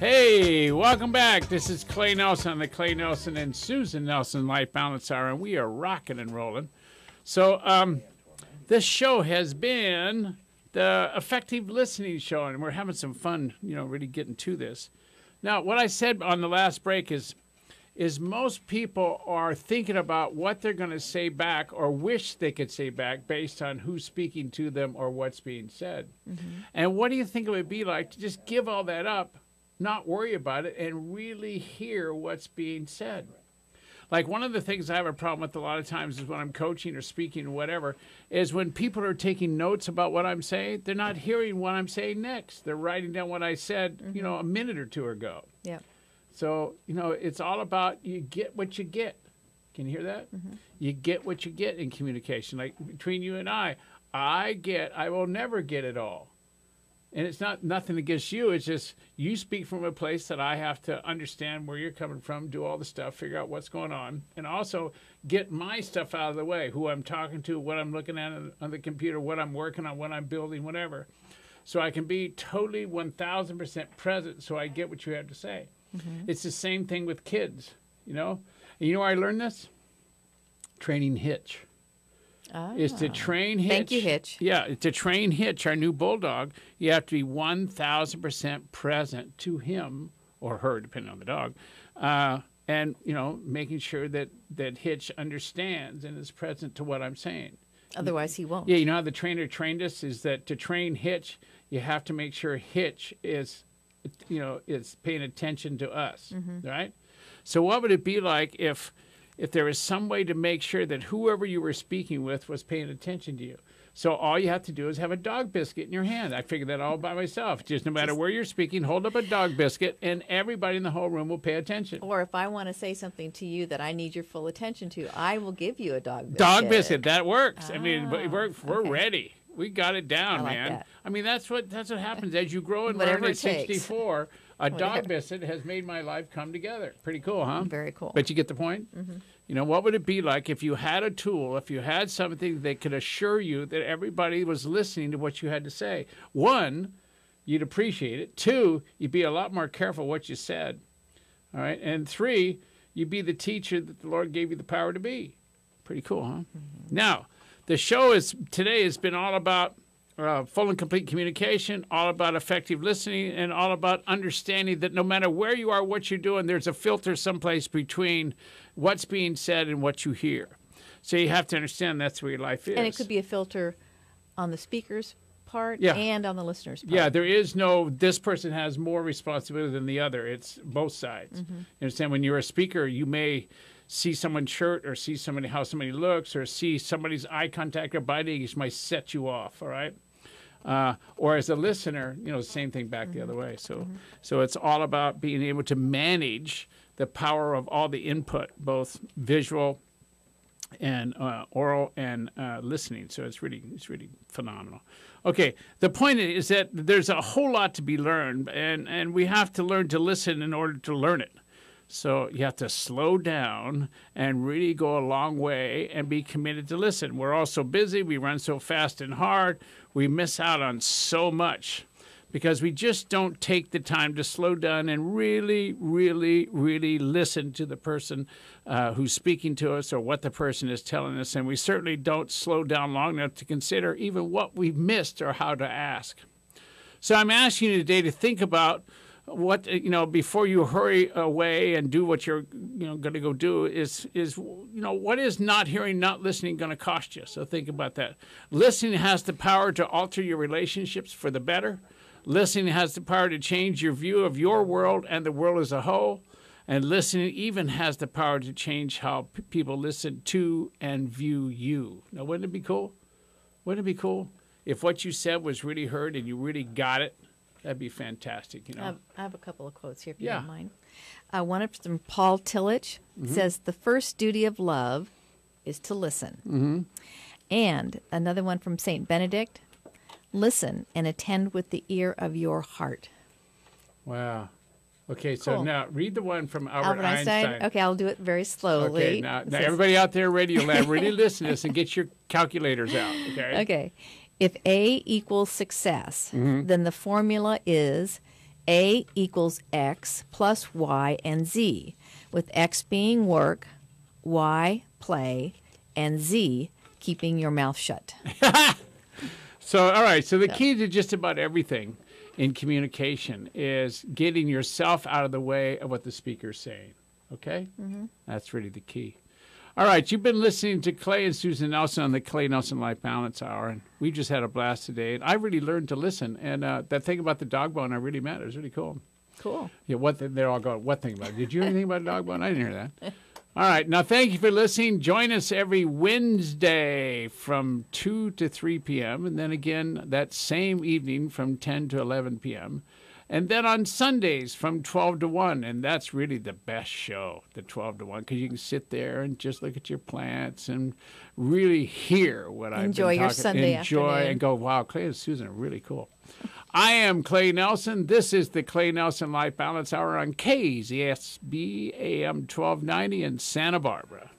Hey, welcome back. This is Clay Nelson, the Clay Nelson and Susan Nelson Life Balance Hour, and we are rocking and rolling. So, this show has been the effective listening show, and we're having some fun, really getting to this. Now, what I said on the last break is most people are thinking about what they're going to say back or wish they could say back based on who's speaking to them or what's being said. Mm-hmm. And what do you think it would be like to just give all that up, not worry about it, and really hear what's being said? Like, one of the things I have a problem with a lot of times is when I'm coaching or speaking or whatever, is when people are taking notes about what I'm saying, they're not hearing what I'm saying next. They're writing down what I said, mm-hmm. A minute or two ago. Yeah. So, it's all about you get what you get. Can you hear that? Mm-hmm. You get what you get in communication. Like, between you and I will never get it all. And it's nothing against you. It's just you speak from a place that I have to understand where you're coming from, do all the stuff, figure out what's going on, and also get my stuff out of the way, who I'm talking to, what I'm looking at on the computer, what I'm working on, what I'm building, whatever. So I can be totally 1,000% present so I get what you have to say. Mm-hmm. It's the same thing with kids, And you know where I learned this? Training Hitch. Is to train Hitch. Thank you, Hitch. Yeah, to train Hitch, our new bulldog, you have to be 1,000% present to him or her, depending on the dog, and making sure that Hitch understands and is present to what I'm saying. Otherwise, he won't. Yeah, you know how the trainer trained us is that to train Hitch, you have to make sure Hitch is paying attention to us, mm-hmm. right? So what would it be like if there was some way to make sure that whoever you were speaking with was paying attention to you? So all you have to do is have a dog biscuit in your hand. I figured that all by myself. Just no matter where you're speaking, hold up a dog biscuit, and everybody in the whole room will pay attention. Or if I want to say something to you that I need your full attention to, I will give you a dog biscuit. Dog biscuit, that works. I mean, we're ready. We got it down, man. That. I mean, that's what happens as you grow and learn at 64. A dog biscuit has made my life come together. Pretty cool, huh? Very cool. But you get the point? Mm-hmm. What would it be like if you had a tool, if you had something that could assure you that everybody was listening to what you had to say? One, you'd appreciate it. Two, you'd be a lot more careful what you said. All right? And three, you'd be the teacher that the Lord gave you the power to be. Pretty cool, huh? Mm-hmm. Now, the show today has been all about full and complete communication, all about effective listening, and all about understanding that no matter where you are, what you're doing, there's a filter someplace between what's being said and what you hear. So you have to understand that's where your life is. And it could be a filter on the speaker's part and on the listener's part. Yeah, there is this person has more responsibility than the other. It's both sides. Mm-hmm. You understand? When you're a speaker, you may see someone's shirt or see how somebody looks or see somebody's eye contact or body language might set you off, all right? Or as a listener, same thing back mm-hmm. the other way. So, mm-hmm. so it's all about being able to manage the power of all the input, both visual and oral and listening. So it's really phenomenal. Okay, the point is that there's a whole lot to be learned, and we have to learn to listen in order to learn it. So you have to slow down and really go a long way and be committed to listen. We're all so busy. We run so fast and hard. We miss out on so much because we just don't take the time to slow down and really, really, really listen to the person who's speaking to us or what the person is telling us. And we certainly don't slow down long enough to consider even what we've missed or how to ask. So I'm asking you today to think about what, before you hurry away and do what you're, going to go do is, what is not hearing, not listening going to cost you? So think about that. Listening has the power to alter your relationships for the better. Listening has the power to change your view of your world and the world as a whole. And listening even has the power to change how people listen to and view you. Now, wouldn't it be cool? Wouldn't it be cool if what you said was really heard and you really got it? That'd be fantastic, I have a couple of quotes here, if you don't mind. One is from Paul Tillich. Mm-hmm. Says, the first duty of love is to listen. Mm-hmm. And another one from St. Benedict, listen and attend with the ear of your heart. Wow. Okay, so now read the one from Albert Einstein. Okay, I'll do it very slowly. Okay, now everybody out there, Radio Land, really listen to this and get your calculators out, okay? Okay. If A equals success, mm-hmm. then the formula is A equals X plus Y and Z, with X being work, Y play, and Z keeping your mouth shut. So, all right. So the key to just about everything in communication is getting yourself out of the way of what the speaker's saying. Okay? Mm-hmm. That's really the key. All right. You've been listening to Clay and Susan Nelson on the Clay Nelson Life Balance Hour, and we just had a blast today. And I really learned to listen. And that thing about the dog bone, I really meant it was really cool. Cool. Yeah. They're all going, what thing about it? Did you hear anything about a dog bone? I didn't hear that. All right. Now, thank you for listening. Join us every Wednesday from 2 to 3 p.m. And then again that same evening from 10 to 11 p.m. And then on Sundays from 12 to 1. And that's really the best show, the 12 to 1, because you can sit there and just look at your plants and really hear what I've been talking. Enjoy your Sunday afternoon. And go, wow, Clay and Susan are really cool. I am Clay Nelson. This is the Clay Nelson Life Balance Hour on KZSB AM 1290 in Santa Barbara.